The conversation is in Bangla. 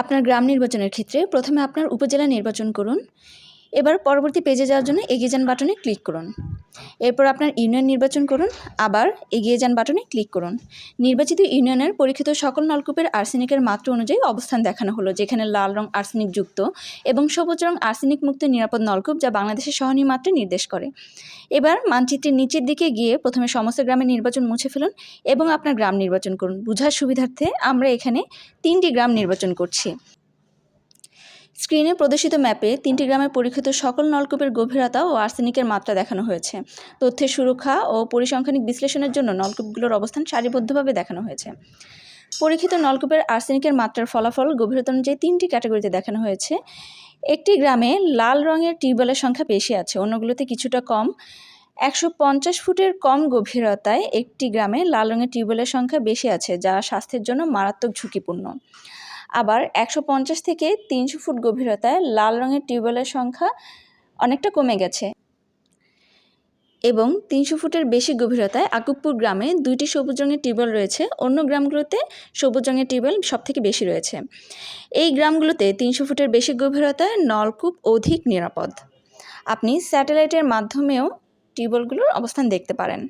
আপনার গ্রাম নির্বাচনের ক্ষেত্রে প্রথমে আপনার উপজেলা নির্বাচন করুন। এবার পরবর্তী পেজে যাওয়ার জন্য এগিয়ে যান বাটনে ক্লিক করুন। এরপর আপনার ইউনিয়ন নির্বাচন করুন, আবার এগিয়ে যান বাটনে ক্লিক করুন। নির্বাচিত ইউনিয়নের পরীক্ষিত সকল নলকূপের আর্সেনিকের মাত্রা অনুযায়ী অবস্থান দেখানো হলো, যেখানে লাল রং আর্সেনিক যুক্ত এবং সবুজ রং আর্সেনিক মুক্ত নিরাপদ নলকূপ, যা বাংলাদেশের সহনীয় মাত্রা নির্দেশ করে। এবার মানচিত্রের নিচের দিকে গিয়ে প্রথমে সমস্ত গ্রামের নির্বাচন মুছে ফেলুন এবং আপনার গ্রাম নির্বাচন করুন। বোঝার সুবিধার্থে আমরা এখানে 3টি গ্রাম নির্বাচন করছি। স্ক্রিনে প্রদর্শিত ম্যাপে 3টি গ্রামের পরীক্ষিত সকল নলকূপের গভীরতা ও আর্সেনিকের মাত্রা দেখানো হয়েছে। তথ্যের সুরক্ষা ও পরিসংখ্যানিক বিশ্লেষণের জন্য নলকূপগুলোর অবস্থান সারিবদ্ধভাবে দেখানো হয়েছে। পরীক্ষিত নলকূপের আর্সেনিকের মাত্রার ফলাফল গভীরতা অনুযায়ী 3টি ক্যাটাগরিতে দেখানো হয়েছে। একটি গ্রামে লাল রঙের টিউবওয়েলের সংখ্যা বেশি আছে, অন্যগুলোতে কিছুটা কম। 150 ফুটের কম গভীরতায় একটি গ্রামে লাল রঙের টিউবওয়েলের সংখ্যা বেশি আছে, যা স্বাস্থ্যের জন্য মারাত্মক ঝুঁকিপূর্ণ। আবার 150 থেকে 300 ফুট গভীরতায় লাল রঙের টিউবওয়েলের সংখ্যা অনেকটা কমে গেছে। এবং 300 ফুটের বেশি গভীরতায় আকুবপুর গ্রামে 2টি সবুজ রঙের টিউবওয়েল রয়েছে, অন্য গ্রামগুলোতে সবুজ রঙের টিউবওয়েল সবথেকে বেশি রয়েছে। এই গ্রামগুলোতে 300 ফুটের বেশি গভীরতায় নলকূপ অধিক নিরাপদ। আপনি স্যাটেলাইটের মাধ্যমেও টিউবওয়েলগুলোর অবস্থান দেখতে পারেন।